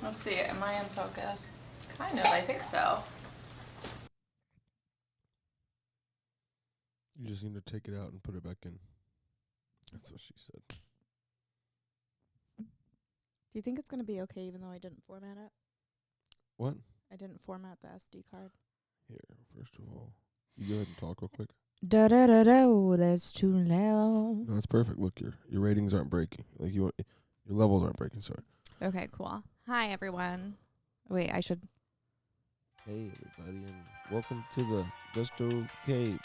Let's see, am I in focus? Kind of, I think so. You just need to take it out and put it back in. That's what she said. Do you think it's going to be okay even though I didn't format it? What? I didn't format the SD card. Here, first of all, you go ahead and talk real quick. Da-da-da-da, that's too loud. No, that's perfect. Look, your ratings aren't breaking. Like your levels aren't breaking. Sorry. Okay, cool. Hi, everyone. Wait, I should... Hey, everybody, and welcome to the Just Okay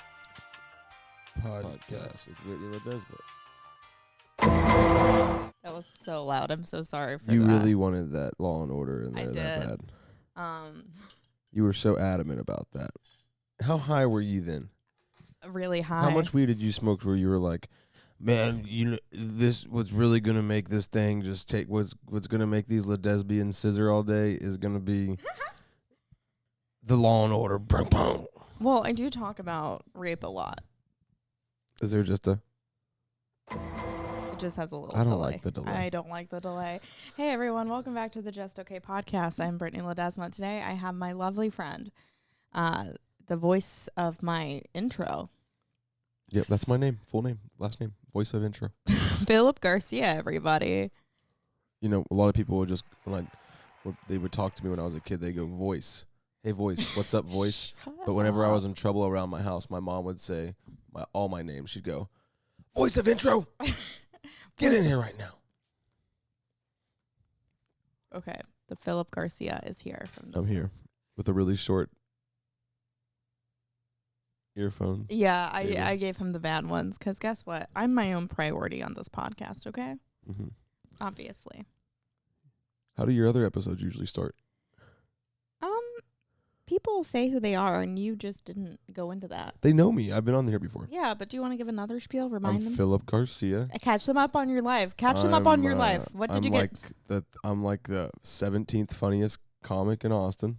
podcast with Whitney Ledesma. That was so loud. I'm so sorry for You that. really wanted that Law and Order in I there that did. bad. You were so adamant about that. How high were you then? Really high. How much weed did you smoke where you were like, man, you know, this what's really gonna make this thing just take what's gonna make these lesbians scissor all day is gonna be the Law and Order. Boom, boom. Well, I do talk about rape a lot. Is there just a? It just has a little I don't delay. like the delay. I don't like the delay. Hey, everyone. Welcome back to the Just Okay podcast. I'm Brittany Ledesma. Today, I have my lovely friend, the voice of my intro, Yep, that's my name, full name, last name, voice of intro. Phillip Garcia, everybody. You know, a lot of people would just like, they would talk to me when I was a kid. They go, voice. Hey, voice. What's up, voice? But whenever I was in trouble around my house, my mom would say all my names. She'd go, voice of intro. Get in here right now. Okay, the Phillip Garcia is here. I'm here with a really short earphone. Yeah, Maybe. I gave him the bad ones because guess what? I'm my own priority on this podcast, okay? Mm-hmm. Obviously. How do your other episodes usually start? People say who they are, and you just didn't go into that. They know me. I've been on here before. Yeah, but do you want to give another spiel? Remind I'm them. Phillip Garcia. Catch them up on your live. Catch them up on your live. What did you get? I'm like the 17th funniest comic in Austin.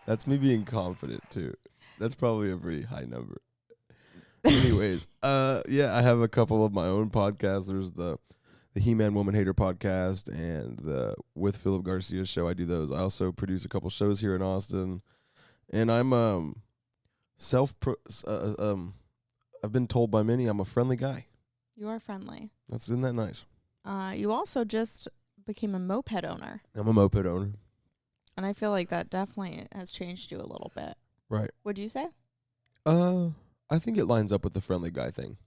That's me being confident too. That's probably a pretty high number. Anyways, yeah, I have a couple of my own podcasts. There's the He-Man Woman Hater podcast and the With Phillip Garcia show. I do those. I also produce a couple shows here in Austin, and I'm I've been told by many I'm a friendly guy. You are friendly. Isn't that nice? You also just became a moped owner, I'm a moped owner. and I feel like that definitely has changed you a little bit. Right. What'd you say? I think it lines up with the friendly guy thing.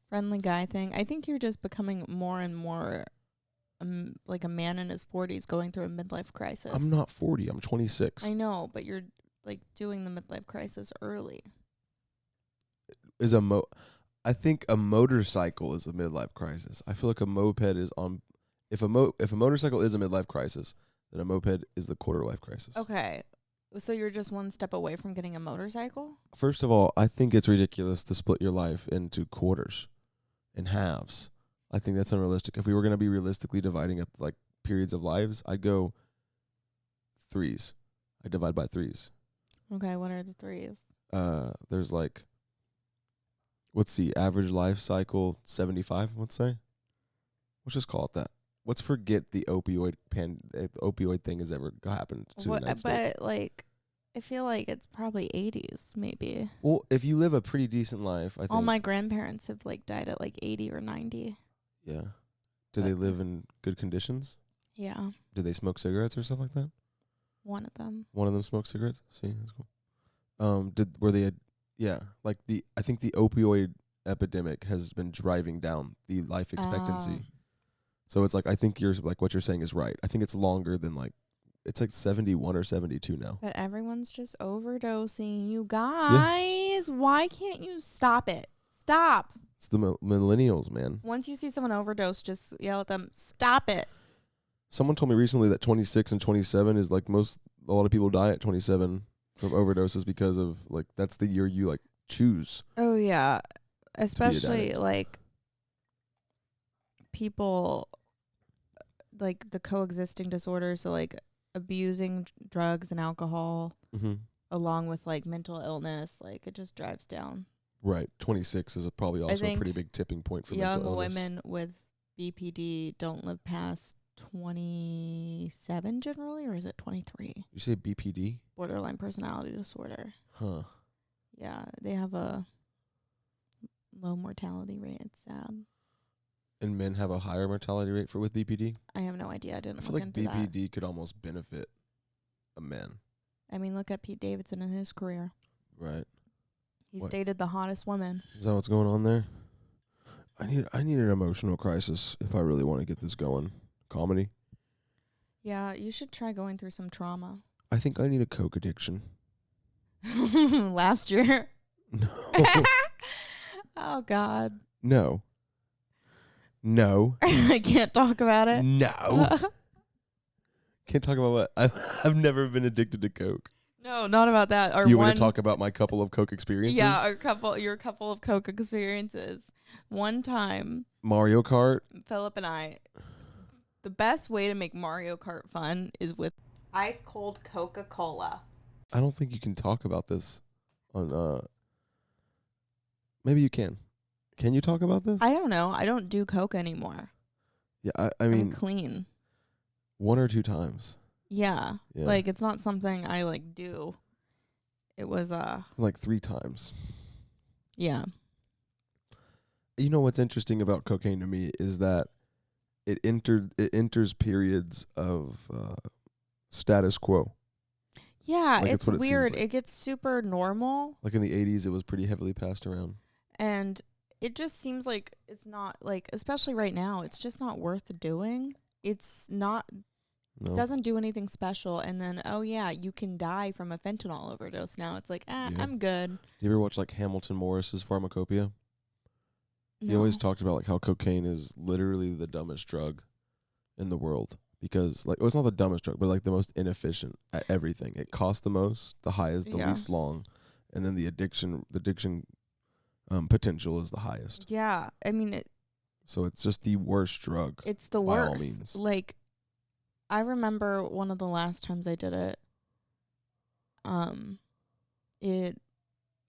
Friendly guy thing. I think you're just becoming more and more like a man in his 40s going through a midlife crisis. I'm not 40. I'm 26. I know, but you're like doing the midlife crisis early. I think a motorcycle is a midlife crisis. I feel like a moped is on. If a motorcycle is a midlife crisis, then a moped is the quarter life crisis. Okay. So you're just one step away from getting a motorcycle? First of all, I think it's ridiculous to split your life into quarters and halves. I think that's unrealistic. If we were going to be realistically dividing up like periods of lives, I'd go threes. I divide by threes. Okay, what are the threes? There's like, what's the average life cycle? 75, let's say. Let's just call it that. Let's forget the opioid thing has ever happened to the United States. But like, I feel like it's probably 80s, maybe. Well, if you live a pretty decent life, I think. All my grandparents have like died at like 80 or 90. Yeah. Do they live in good conditions? Yeah, Do they smoke cigarettes or stuff like that? one of them. One of them smoked cigarettes. See, that's cool. I think the opioid epidemic has been driving down the life expectancy. So it's like, I think what you're saying is right. I think it's longer than it's like 71 or 72 now. But everyone's just overdosing. You guys, why can't you stop it? Stop. It's the millennials, man. Once you see someone overdose, just yell at them, stop it. Someone told me recently that 26 and 27 is like a lot of people die at 27 from overdoses because of that's the year you choose. Oh, yeah. Especially people like the coexisting disorders. So abusing drugs and alcohol along with mental illness. It just drives down. Right. 26 is probably also a pretty big tipping point for mental illness. Young women with BPD don't live past 27 generally, or is it 23? You say BPD? Borderline personality disorder. Huh. Yeah, they have a low mortality rate. It's sad. And men have a higher mortality rate with BPD? I have no idea. I didn't I feel look like into BPD that. could almost benefit a man. I mean, look at Pete Davidson in his career. Right. He's dated the hottest woman. Is that what's going on there? I need an emotional crisis if I really want to get this going. Comedy. Yeah, you should try going through some trauma. I think I need a coke addiction. Last year. No. Oh, God. No. I can't talk about it. No. Can't talk about what? I've never been addicted to coke. No, not about that. You want to talk about my couple of coke experiences? Yeah, your couple of Coke experiences. One time, Mario Kart. Phillip and I, the best way to make Mario Kart fun is with ice cold Coca-Cola. I don't think you can talk about this on maybe you can. Can you talk about this? I don't know. I don't do Coke anymore. Yeah, I mean I'm clean. 1 or 2 times. Yeah. Yeah. Like, it's not something I do. It was Like 3 times. yeah. You know what's interesting about cocaine to me is that it enters periods of status quo. Yeah, Like, it's that's what it seems weird. like. It gets super normal, Like in the 80s, it was pretty heavily passed around. and it just seems like it's not, like, especially right now, it's just not worth doing. It's not, No. doesn't do anything special. And then, oh yeah, you can die from a fentanyl overdose now. It's like, Yeah. I'm good. You ever watch like Hamilton Morris's Pharmacopoeia? He No. always talked about like how cocaine is literally the dumbest drug in the world because like, well, it's not the dumbest drug, but like the most inefficient at everything. It costs the most, the highest, the Yeah. least long, and then the addiction potential is the highest. Yeah, I mean, So it's just the worst drug. it's the by all worst. means. Like, I remember one of the last times I did it.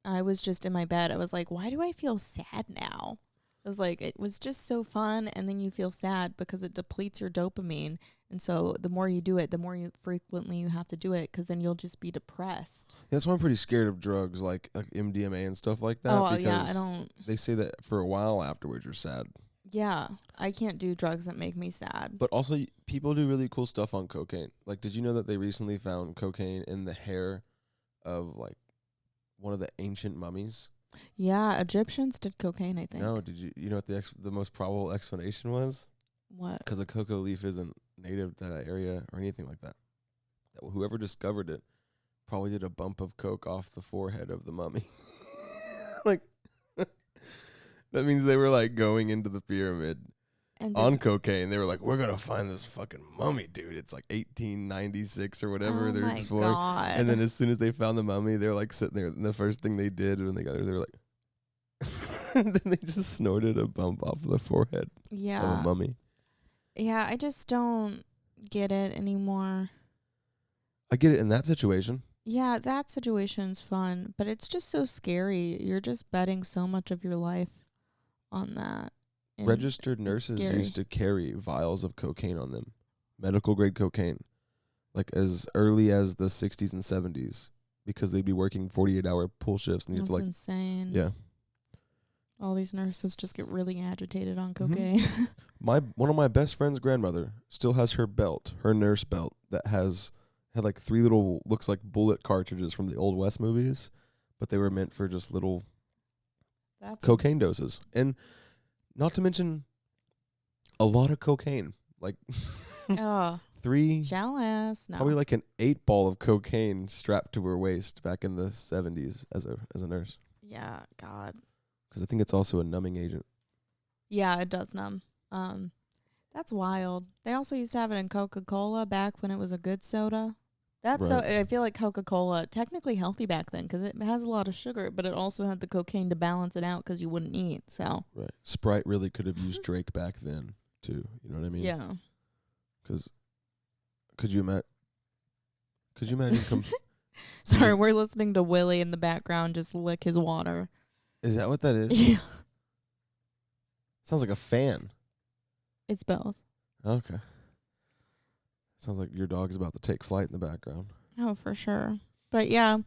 I was just in my bed. I was like, why do I feel sad now? I was like, it was just so fun, and then you feel sad because it depletes your dopamine. And so the more you do it, the more frequently you have to do it, because then you'll just be depressed. That's why I'm pretty scared of drugs like MDMA and stuff like that. Oh, because yeah, I don't. They say that for a while afterwards you're sad. Yeah, I can't do drugs that make me sad. But also, people do really cool stuff on cocaine. Like, did you know that they recently found cocaine in the hair of, like, one of the ancient mummies? Yeah, Egyptians did cocaine, I think. No, did you know what the most probable explanation was? What? Because a cocoa leaf isn't native to that area or anything like that. That whoever discovered it probably did a bump of coke off the forehead of the mummy. Like, that means they were, like, going into the pyramid And on cocaine. They were like, we're going to find this fucking mummy, dude. It's like 1896 or whatever. Oh They're my exploring. God. And then as soon as they found the mummy, they're like sitting there. And the first thing they did when they got there, they were like, and then they just snorted a bump off the forehead of a yeah. mummy. Yeah, I just don't get it anymore. I get it in that situation. Yeah, that situation's fun, but it's just so scary. You're just betting so much of your life on that. And Registered nurses scary. used to carry vials of cocaine on them, medical grade cocaine, like as early as the 60s and 70s, because they'd be working 48-hour pull shifts and you have That's to like, insane. yeah. All these nurses just get really agitated on Mhm. cocaine. One of my best friend's grandmother still has her belt, her nurse belt, that had like 3 little, looks like bullet cartridges from the Old West movies, but they were meant for just little That's cocaine doses. And not to mention a lot of cocaine. Like oh, 3, jealous. No. probably like an 8 ball of cocaine strapped to her waist back in the 70s as a nurse. Yeah, God. Because I think it's also a numbing agent. Yeah, it does numb. That's wild. They also used to have it in Coca-Cola back when it was a good soda. That's so. Right. I feel like Coca-Cola technically healthy back then because it has a lot of sugar, but it also had the cocaine to balance it out because you wouldn't eat. So Right. Sprite really could have used Drake back then too. You know what I mean? yeah. Because could you imagine? Sorry, we're listening to Willie in the background just lick his water. Is that what that is? Yeah. Sounds like a fan. It's both. Okay. Sounds like your dog's about to take flight in the background. Oh, for sure. But yeah,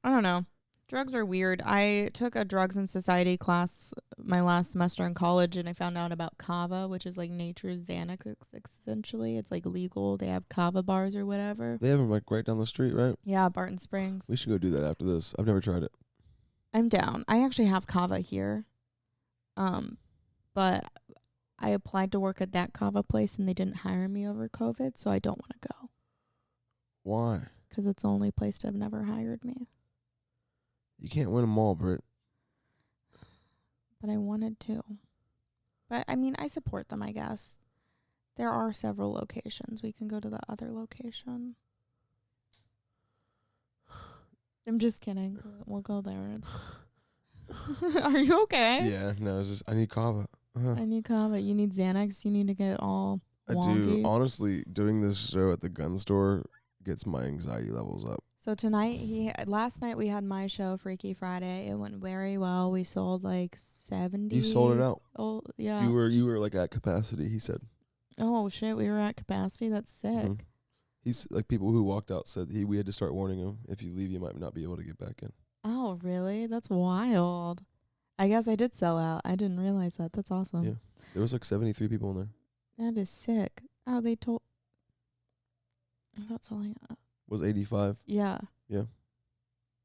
I don't know. Drugs are weird. I took a drugs and society class my last semester in college, and I found out about kava, which is like nature's Xanax, essentially. It's like legal. They have kava bars or whatever. They have them like right down the street, right? Yeah, Barton Springs. We should go do that after this. I've never tried it. I'm down. I actually have kava here. But I applied to work at that kava place, and they didn't hire me over COVID, so I don't want to go. Why? Because it's the only place to have never hired me. You can't win them all, Britt. But I wanted to. But, I mean, I support them, I guess. There are several locations. We can go to the other location. I'm just kidding. We'll go there. It's Are you okay? Yeah, no, it's just I need kava. I need kava. You need Xanax. You need to get all wonky. I do. Honestly, doing this show at the gun store gets my anxiety levels up. So tonight, last night we had my show, Freaky Friday. It went very well. We sold like 70. You sold it out. Oh, yeah. You were like at capacity, he said. Oh, shit. We were at capacity. That's sick. Mm-hmm. He's like, people who walked out said we had to start warning him. If you leave, you might not be able to get back in. Oh, really? That's wild. I guess I did sell out. I didn't realize that. That's awesome. Yeah. There was like 73 people in there. That is sick. Oh, they told. That's all I got. Was 85. Yeah. Yeah.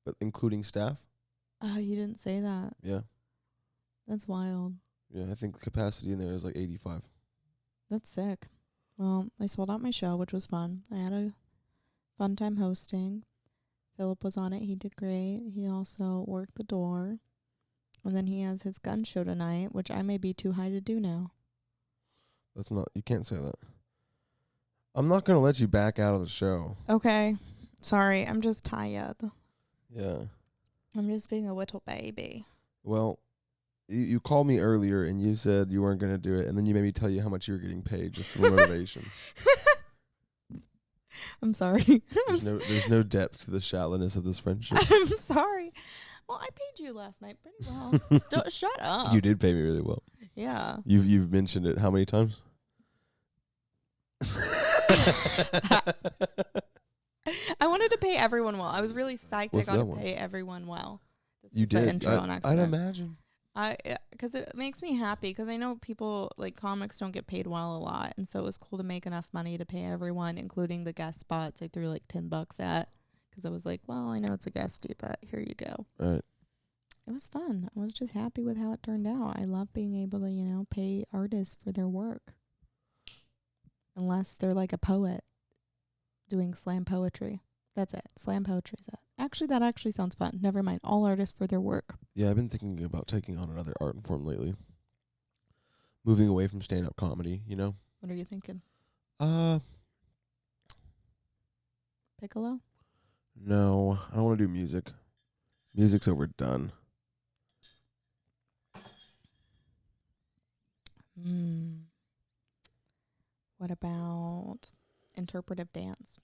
But including staff? Oh, you didn't say that. Yeah. That's wild. Yeah, I think the capacity in there is like 85. That's sick. Well, I sold out my show, which was fun. I had a fun time hosting. Phillip was on it. He did great. He also worked the door. And then he has his gun show tonight, which I may be too high to do now. That's not, you can't say that. I'm not going to let you back out of the show. Okay. Sorry, I'm just tired. Yeah. I'm just being a little baby. Well, you called me earlier and you said you weren't going to do it, and then you made me tell you how much you were getting paid just for motivation. I'm sorry. There's no depth to the shallowness of this friendship. I'm sorry. Well, I paid you last night pretty well. Shut up. You did pay me really well. Yeah. You've mentioned it how many times? I wanted to pay everyone well. I was really psyched What's I got that to one? pay everyone well. This You was the did. intro on I'd accident. imagine. Because it makes me happy, because I know people, like, comics don't get paid well a lot, and so it was cool to make enough money to pay everyone, including the guest spots I threw like $10 at, because I was like, well, I know it's a guestie, but here you go. Right. It was fun. I was just happy with how it turned out. I love being able to, pay artists for their work. Unless they're like a poet doing slam poetry. That's it. Slam poetry is it. Actually, that actually sounds fun. Never mind. All artists for their work. Yeah, I've been thinking about taking on another art form lately. Moving away from stand-up comedy, What are you thinking? Piccolo? No, I don't want to do music. Music's overdone. What about interpretive dance?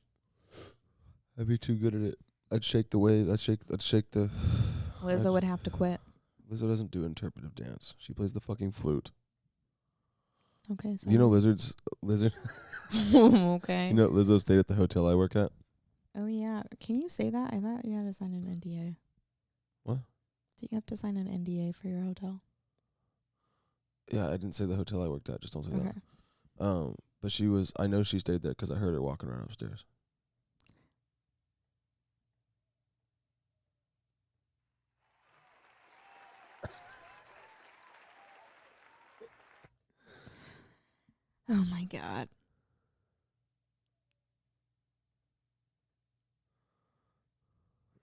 I'd be too good at it. I'd shake the wave. I'd shake the. Lizzo would have to quit. Lizzo doesn't do interpretive dance. She plays the fucking flute. Okay, so. You know Lizard? Okay. You know Lizzo stayed at the hotel I work at? Oh, yeah. Can you say that? I thought you had to sign an NDA. What? Do you have to sign an NDA for your hotel? Yeah, I didn't say the hotel I worked at. Just don't say Okay. that. But I know she stayed there because I heard her walking around upstairs. Oh, my God.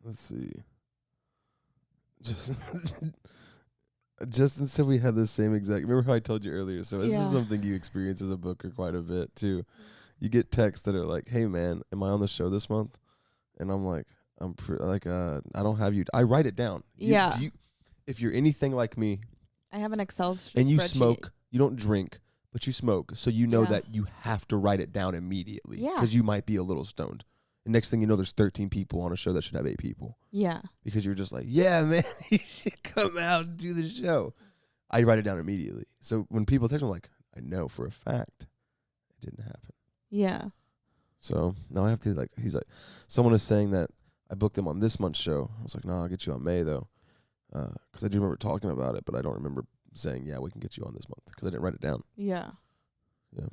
Let's see. Justin said we had the same exact. Remember how I told you earlier? So this is something you experience as a booker quite a bit too. You get texts that are like, "Hey man, am I on the show this month?" And I'm like, I don't have you. I write it down. If you're anything like me, I have an Excel spreadsheet. And you smoke, you don't drink, but you smoke, so you know Yeah. that you have to write it down immediately. Yeah. Because you might be a little stoned. And next thing you know, there's 13 people on a show that should have 8 people. Yeah. Because you're just like, yeah, man, you should come out and do the show. I write it down immediately. So when people text me, I'm like, I know for a fact it didn't happen. Yeah. So now I have to he's like, someone is saying that I booked them on this month's show. I was like, no, I'll get you on May though. 'Cause I do remember talking about it, but I don't remember saying, yeah, we can get you on this month, 'cause I didn't write it down. Yeah. Yeah.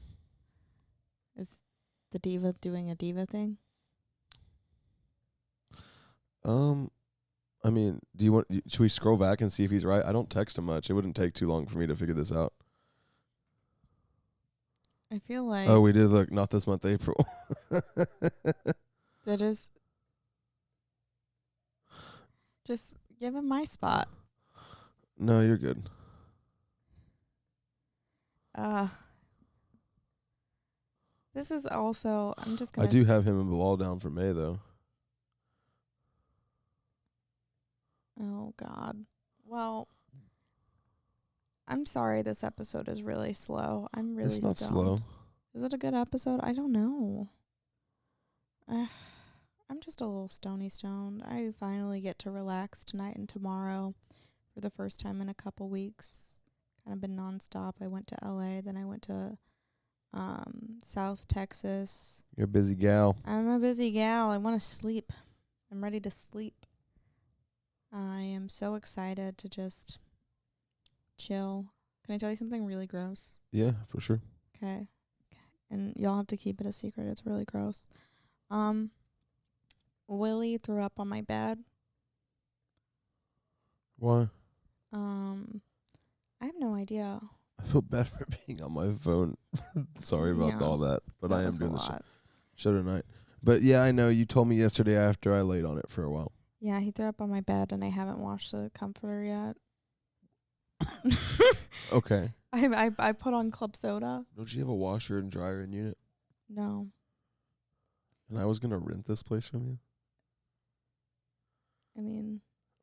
Is the diva doing a diva thing? I mean, should we scroll back and see if he's right? I don't text him much. It wouldn't take too long for me to figure this out. I feel like Oh, we did look, not this month, April. that is. Just give him my spot. No, you're good. This is also. I'm just I gonna. do have him and Bilal down for May though. Oh God. Well, I'm sorry. This episode is really slow. I'm really. It's not stoned. slow. Is it a good episode? I don't know. I'm just a little stoned. I finally get to relax tonight and tomorrow for the first time in a couple weeks. Kind of been nonstop. I went to LA, then I went to South Texas. You're a busy gal. I'm a busy gal. I want to sleep. I'm ready to sleep. I am so excited to just chill. Can I tell you something really gross? Yeah, for sure. Okay. And y'all have to keep it a secret. It's really gross. Willie threw up on my bed. Why? I have no idea. I feel bad for being on my phone. Sorry about Yeah, all that, but I am was a doing the lot. show tonight. But yeah, I know you told me yesterday after I laid on it for a while. Yeah, he threw up on my bed, and I haven't washed the comforter yet. Okay. I put on club soda. Don't you have a washer and dryer in unit? No. And I was gonna rent this place from you. I mean,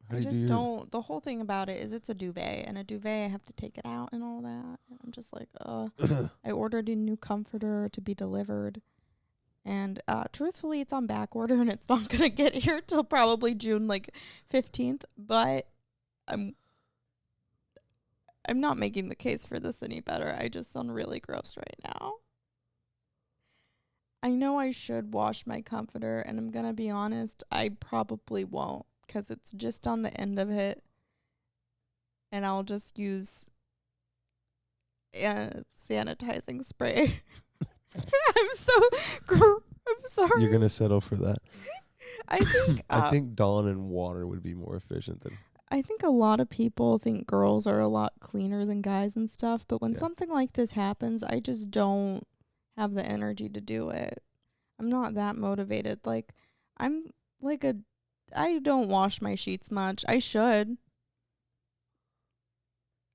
How I do you just do your- don't. The whole thing about it is it's a duvet, and a duvet I have to take it out and all that. And I'm just like, I ordered a new comforter to be delivered, and truthfully, it's on back order, and it's not gonna get here till probably June 15th. But I'm not making the case for this any better. I just sound really gross right now. I know I should wash my comforter, and I'm gonna be honest, I probably won't, 'cause it's just on the end of it, and I'll just use sanitizing spray. I'm sorry. You're gonna settle for that. I think I think Dawn and water would be more efficient than. I think a lot of people think girls are a lot cleaner than guys and stuff, but when Yeah. something like this happens, I just don't have the energy to do it. I'm not that motivated. I don't wash my sheets much. I should.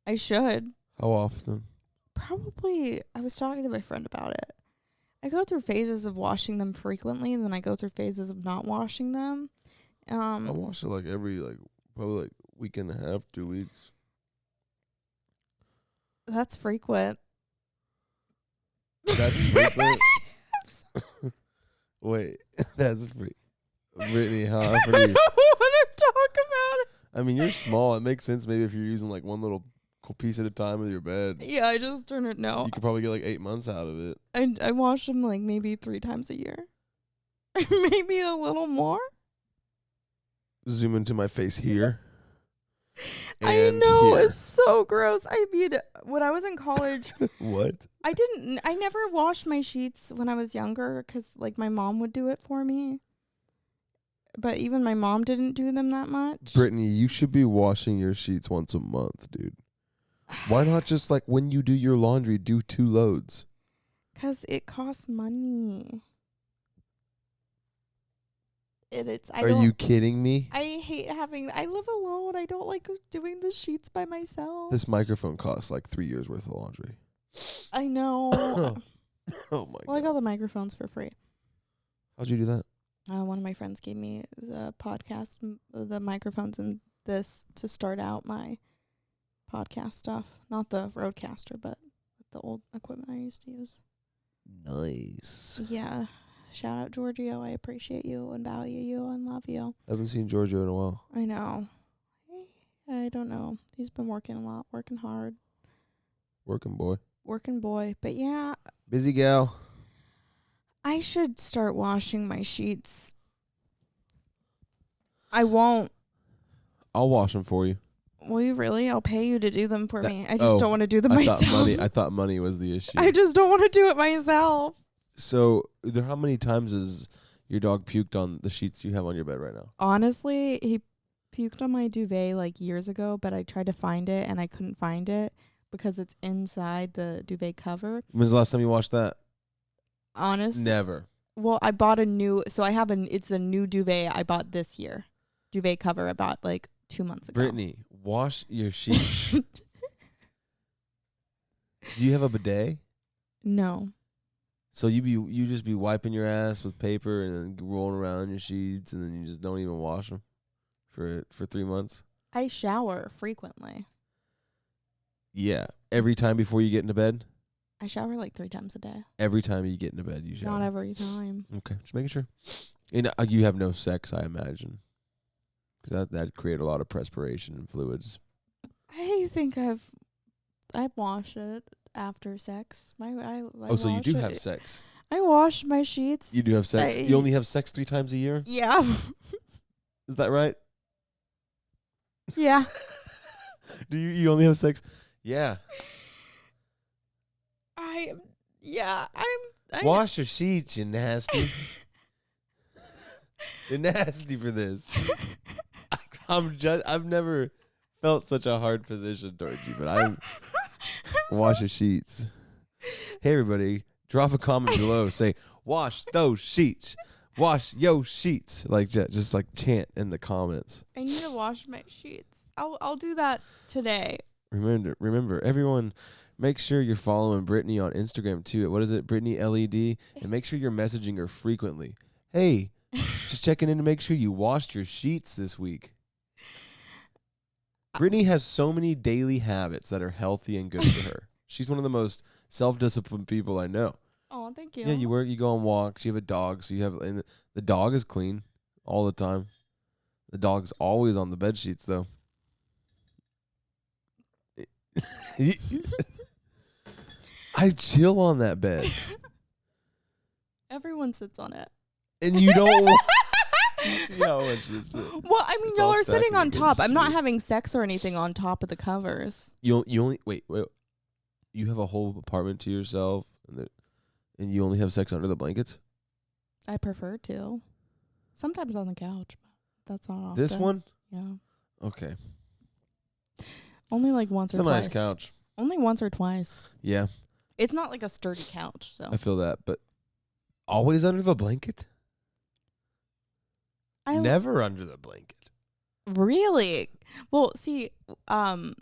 How often? Probably, I was talking to my friend about it. I go through phases of washing them frequently, and then I go through phases of not washing them. I wash it every probably week and a half, 2 weeks. That's frequent. That's frequent. I'm sorry. Wait, that's free. Brittany, how I often don't are want you? to talk about it. I mean, you're small. It makes sense maybe if you're using one little piece at a time with your bed. Yeah, I just turned it. No, You could probably get 8 months out of it. I wash them maybe 3 times a year. Maybe a little more. Zoom into my face here. I and know, here. it's so gross. I mean, when I was in college, What? I never washed my sheets when I was younger, 'cause my mom would do it for me. But even my mom didn't do them that much. Brittany, you should be washing your sheets once a month, dude. Why not just when you do your laundry, do 2 loads? 'Cause it costs money. Are you kidding me? I hate I live alone. I don't like doing the sheets by myself. This microphone costs 3 years worth of laundry. I know. Oh my Well, I god. got the microphones for free. How'd you do that? One of my friends gave me the the microphones and this to start out my podcast stuff. Not the Rodecaster, but the old equipment I used to use. Nice. Yeah. Shout out Giorgio. I appreciate you and value you and love you. Haven't seen Giorgio in a while. I know. I don't know. He's been working a lot, working hard. Working boy. working boy. But yeah, Busy gal. I should start washing my sheets. I won't. I'll wash them for you. Will you really? I'll pay you to do them for me. I just oh, don't want to do them I myself. thought money was the issue. I just don't want to do it myself. So, how many times has your dog puked on the sheets you have on your bed right now? Honestly, he puked on my duvet like years ago, but I tried to find it and I couldn't find it because it's inside the duvet cover. When's the last time you washed that? Honestly, Never. well, I bought a new, so I have it's a new duvet I bought this year. Duvet cover I bought like 2 months ago. Brittany, wash your sheets. Do you have a bidet? No. So you just be wiping your ass with paper and then rolling around your sheets and then you just don't even wash them for 3 months? I shower frequently. Yeah. Every time before you get into bed? I shower like 3 times a day. Every time you get into bed, you shower? Not every time. Okay, just making sure. And you have no sex, I imagine. Because that'd create a lot of perspiration and fluids. I think I wash it after sex. So you do have sex. I wash my sheets. You do have sex? You only have sex 3 times a year? Yeah. Is that right? Yeah. Do you only have sex? Yeah. I'm Wash your sheets, you nasty. You're nasty for this. I've never felt such a hard position towards you, but I'm wash your sheets. Hey everybody, drop a comment below. Say wash those sheets. Wash yo sheets. Like just like chant in the comments. I need to wash my sheets. I'll do that today. Remember, everyone, make sure you're following Brittany on Instagram too. What is it, Brittany LED? And make sure you're messaging her frequently. Hey, just checking in to make sure you washed your sheets this week. Brittany has so many daily habits that are healthy and good for her. She's one of the most self-disciplined people I know. Oh, thank you. Yeah, you go on walks. You have a dog, so and the dog is clean all the time. The dog's always on the bed sheets though. I chill on that bed. Everyone sits on it. And you don't you see how much you sit. Well, I mean, It's y'all all are sitting stacking on top. against I'm not you. having sex or anything on top of the covers. You only wait. You have a whole apartment to yourself, and you only have sex under the blankets? I prefer to. Sometimes on the couch, but that's not often. This one? Yeah. Okay. Only like once It's or a twice. nice couch. Only once or twice. Yeah, It's not like a sturdy couch, so. I feel that, but always under the blanket? Never under the blanket. Really? Well, see, one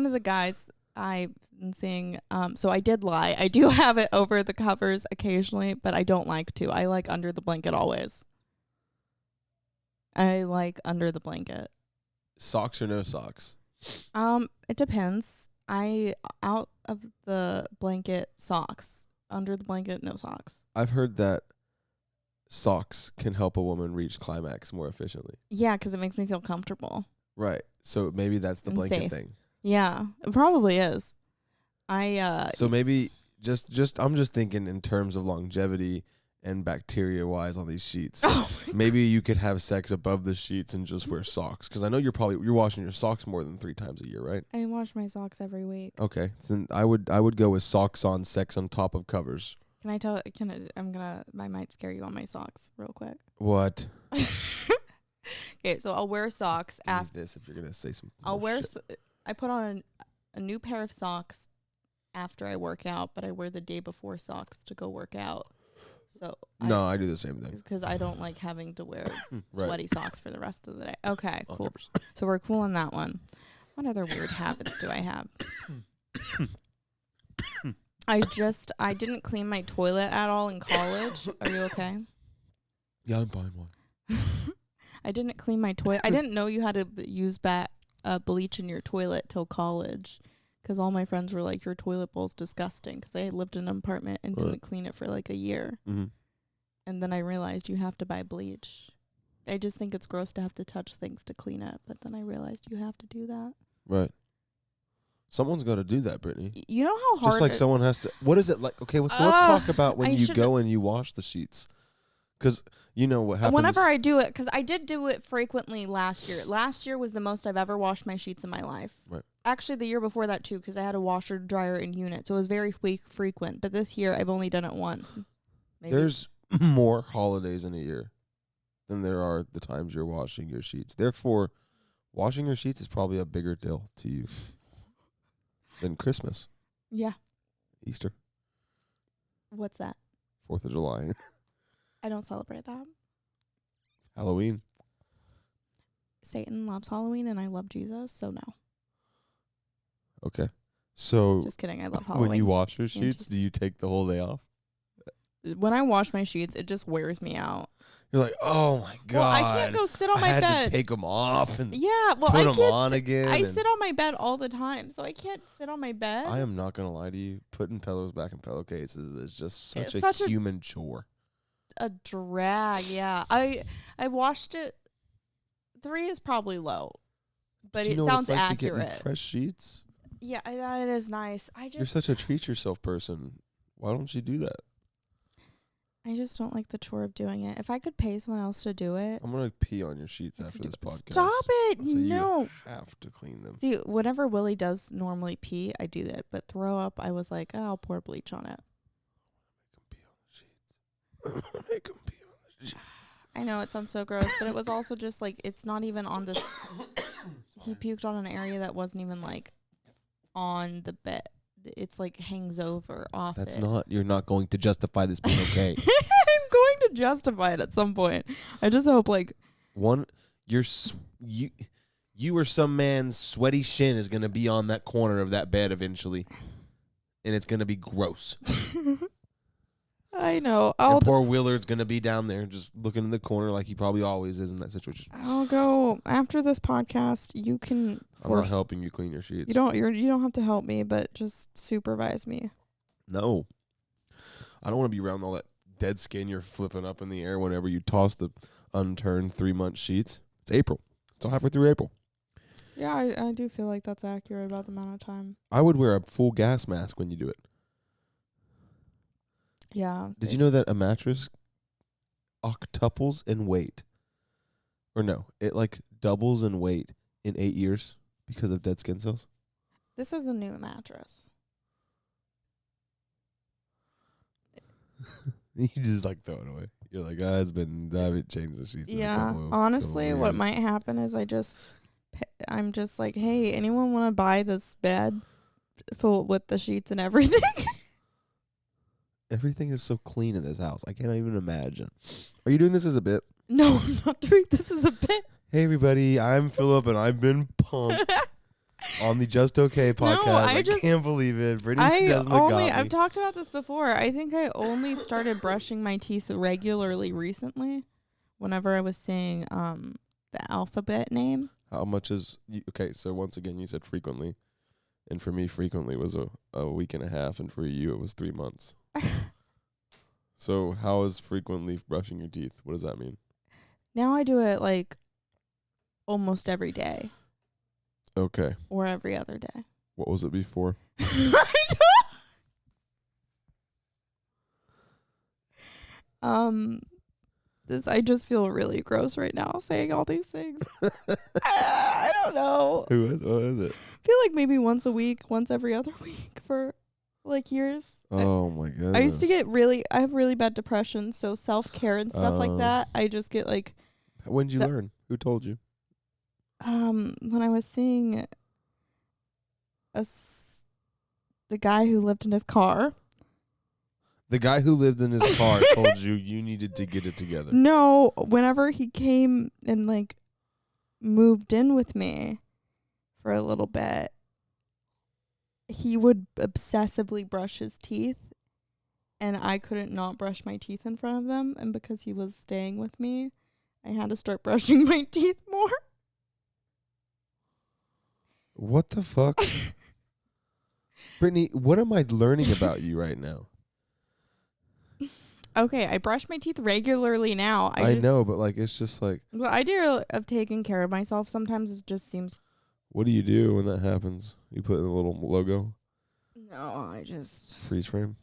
of the guys I've been seeing, so I did lie. I do have it over the covers occasionally, but I don't like to. I like under the blanket always. I like under the blanket. Socks or no socks? It depends. Out of the blanket, socks. Under the blanket, no socks. I've heard that socks can help a woman reach climax more efficiently. Yeah, because it makes me feel comfortable. Right. So maybe that's the And blanket safe. thing. Yeah, it probably is. So maybe I'm just thinking in terms of longevity and bacteria wise on these sheets. Maybe you could have sex above the sheets and just wear socks, because I know you're washing your socks more than 3 times a year, right? I wash my socks every week. Okay, so then I would go with socks on, sex on top of covers. I might scare you on my socks real quick. What? Okay, so I'll wear socks Give me after. this if you're gonna say some. I'll more wear. shit. I put on a new pair of socks after I work out, but I wear the day before socks to go work out. So No, I do the same thing. because I don't like having to wear Right. sweaty socks for the rest of the day. Okay, cool. 100%. So we're cool on that one. What other weird habits do I have? I didn't clean my toilet at all in college. Are you okay? Yeah, I'm fine. One. I didn't clean my toilet. I didn't know you had to use bleach in your toilet till college, because all my friends were like, your toilet bowl's disgusting, because I lived in an apartment and Right. didn't clean it for like a year. Mm-hmm. And then I realized you have to buy bleach. I just think it's gross to have to touch things to clean it, but then I realized you have to do that. Right. Someone's got to do that, Brittany. You know how hard Just like someone has to. What is it like? Okay, well, so let's talk about when you go and you wash the sheets. Because you know what happens. Whenever I do it, because I did do it frequently last year. Last year was the most I've ever washed my sheets in my life. Right. Actually, the year before that, too, because I had a washer, dryer, and unit. So it was very frequent. But this year, I've only done it once. Maybe. There's more holidays in a year than there are the times you're washing your sheets. Therefore, washing your sheets is probably a bigger deal to you than Christmas. Yeah. Easter. What's that? 4th of July. I don't celebrate that. Halloween. Satan loves Halloween, and I love Jesus, so no. Okay. So Just kidding. I love Halloween. when you wash your sheets, do you take the whole day off? When I wash my sheets, it just wears me out. You're like, oh my God. Well, I can't go sit on my I had bed. to take them off and Yeah, well, put I them on can't again. I sit on my bed all the time, so I can't sit on my bed. I am not going to lie to you. Putting pillows back in pillowcases is just such It's a human chore. A drag, yeah. I washed it. 3 is probably low, but Do you it know sounds what it's like accurate. to get fresh sheets? Yeah, it is nice. You're such a treat yourself person. Why don't you do that? I just don't like the chore of doing it. If I could pay someone else to do it. I'm going to pee on your sheets after this podcast. Stop it. So No. You have to clean them. See, whenever Willie does normally pee, I do that. But throw up, I was like, oh, I'll pour bleach on it. Make him pee on the sheets. I know it sounds so gross, but it was also just like, it's not even on this. He puked on an area that wasn't even like on the bed. It's like hangs over off That's it. you're not going to justify this being okay. I'm going to justify it at some point. I just hope like. You or some man's sweaty shin is going to be on that corner of that bed eventually. And it's going to be gross. I know. And poor Willard's going to be down there just looking in the corner like he probably always is in that situation. I'll go after this podcast. You can. I'm not helping you clean your sheets. You don't have to help me, but just supervise me. No. I don't want to be around all that dead skin you're flipping up in the air whenever you toss the unturned 3-month sheets. It's April. It's halfway through April. Yeah, I do feel like that's accurate about the amount of time. I would wear a full gas mask when you do it. Yeah. Did you know that a mattress octuples in weight? Or no, it like doubles in weight in 8 years because of dead skin cells? This is a new mattress. You just like throw it away. You're like, I haven't changed the sheets. Yeah, honestly, what might happen is I'm just like, hey, anyone want to buy this bed full with the sheets and everything? Everything is so clean in this house. I can't even imagine. Are you doing this as a bit? No, I'm not doing this as a bit. Hey, everybody. I'm Phillip, and I've been pumped on the Just Okay podcast. No, I can't believe it. I've talked about this before. I think I only started brushing my teeth regularly recently whenever I was saying the alphabet name. How much is... Okay, so once again, you said frequently. And for me, frequently was a week and a half, and for you, it was 3 months. So how is frequently brushing your teeth? What does that mean? Now I do it like almost every day. Okay. Or every other day. What was it before? I just feel really gross right now saying all these things. I don't know. What is it? I feel like maybe once a week, once every other week for like years. Oh my goodness. I used to get I have really bad depression, so self-care and stuff like that, I just get like. When did you learn? Who told you? When I was seeing the guy who lived in his car. The guy who lived in his car told you needed to get it together. No, whenever he came and like moved in with me for a little bit, he would obsessively brush his teeth, and I couldn't not brush my teeth in front of them. And because he was staying with me, I had to start brushing my teeth more. What the fuck? Brittany, what am I learning about you right now? Okay, I brush my teeth regularly now. I know, but like it's just like the idea of taking care of myself sometimes it just seems What do you do when that happens? You put in a little logo, No, I just freeze frame.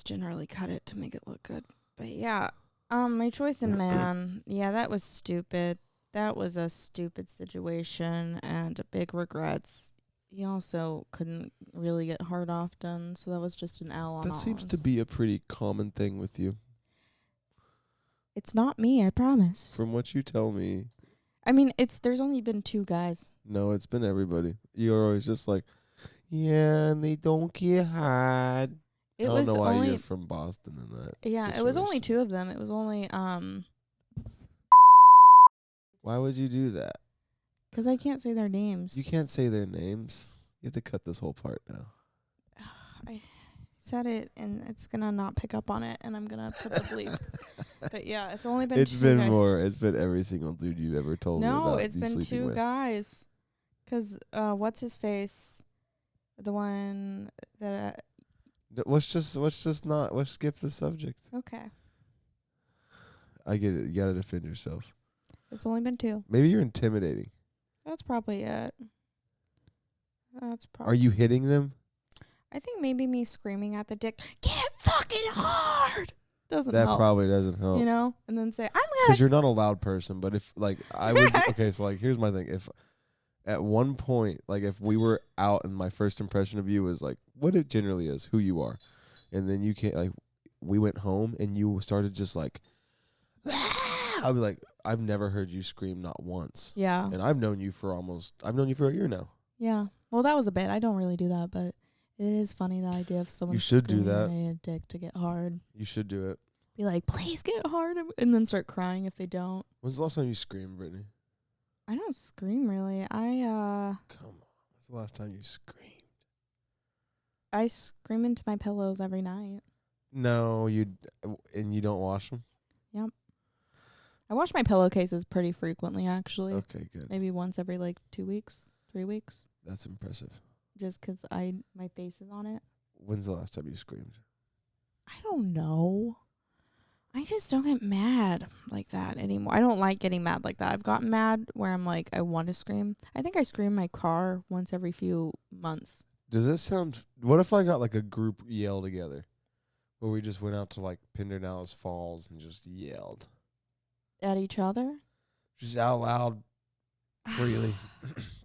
generally cut it to make it look good. But yeah, my choice in man, yeah, that was stupid. That was a stupid situation and big regrets. He also couldn't really get hard often, so that was just an L on That seems to ours. be a pretty common thing with you. It's not me, I promise. From what you tell me, I mean, there's only been 2 guys. no, it's been everybody. You're always just like, yeah, and they don't get hard. I It don't was know why only you're from Boston in that. it was only situation. 2 of them. It was only Why would you do that? 'cause I can't say their names. You can't say their names. You have to cut this whole part now. I said it and it's gonna not pick up on it, and I'm gonna put the bleep. But yeah, it's only been It's 2 been guys. more. It's been every single dude you've ever told me No, about. it's you been sleeping 2 with. guys. 'Cause what's his face? The one that Let's skip the subject. okay. I get it. You gotta defend yourself. It's only been 2. Maybe you're intimidating. That's probably it. That's Are probably. you hitting them? I think maybe me screaming at the dick, "Get fucking hard!" doesn't That help. probably doesn't help. You know, and then say, "I'm Because gonna." you're not a loud person. But if like I would, okay. So like, here's my thing. If at one point, like if we were out and my first impression of you was like what it generally is, who you are, and then you can't like, we went home and you started just like, I'd be like, I've never heard you scream, not once. Yeah. And I've known you for a year now. Yeah. Well, that was a bit. I don't really do that, but it is funny the idea of someone You should do screaming that. at a dick to get hard. You should do it. Be like, "Please get hard," and then start crying if they don't. When's the last time you screamed, Brittany? I don't scream really. Come on. When's the last time you screamed? I scream into my pillows every night. No, you don't wash them? Yep. I wash my pillowcases pretty frequently, actually. Okay, good. Maybe once every 2 weeks, 3 weeks, That's impressive. just 'cause my face is on it. When's the last time you screamed? I don't know. I just don't get mad like that anymore. I don't like getting mad like that. I've gotten mad where I'm like, I want to scream. I think I scream in my car once every few months. Does this sound... What if I got like a group yell together? Where we just went out to like Pedernales Falls and just yelled. At each other? Just out loud, freely.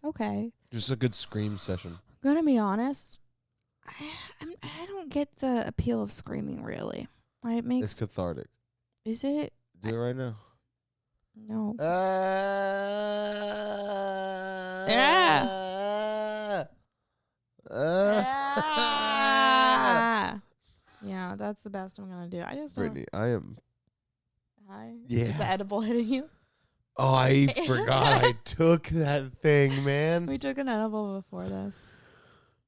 Okay. Just a good scream session. Gonna be honest, I don't get the appeal of screaming really. It It's makes... cathartic. Is it? Do it right now. No. Yeah, that's the best I'm gonna do. I just don't... Brittany, I am... Hi. Yeah. Is the edible hitting you? Oh, I forgot I took that thing, man. We took an edible before this.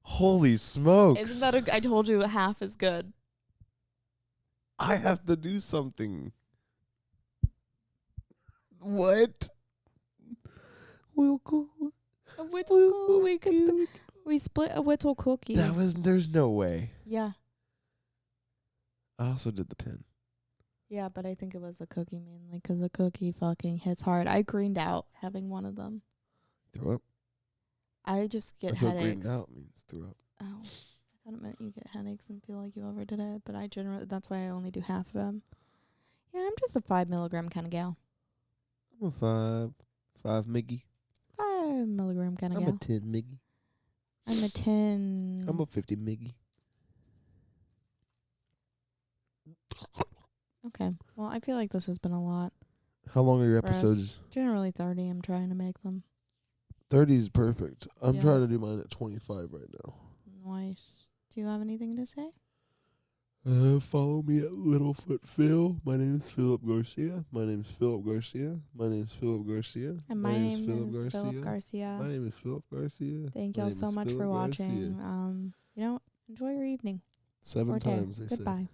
Holy smokes. Isn't that I told you half is good. I have to do something. What? We'll go. A whittle cookie. We split a whittle cookie. There's no way. Yeah. I also did the pin. Yeah, but I think it was a cookie mainly 'cause a cookie fucking hits hard. I greened out having one of them. Threw up? I just get That's what headaches. greened out means threw up. Oh, I thought it meant you get headaches and feel like you overdid it, but I generally, that's why I only do half of them. Yeah, I'm just a 5 milligram kind of gal. I'm a 5 Miggy. 5 milligram kind of I'm gal. a 10 Miggy. I'm a 10. I'm a 50 Miggy. Okay. Well, I feel like this has been a lot. How long are your For us. episodes? Generally 30. I'm trying to make them. 30 is perfect. I'm Yeah. trying to do mine at 25 right now. Nice. Do you have anything to say? Follow me at Littlefoot Phil. My name is Phillip Garcia. My name is Phillip Garcia. My name is Phillip Garcia. And my name is Phillip Garcia. My name is Phillip Garcia. Thank My y'all name so is much for Phillip watching. Garcia. Enjoy your evening. 7 or day. times, they say. Goodbye.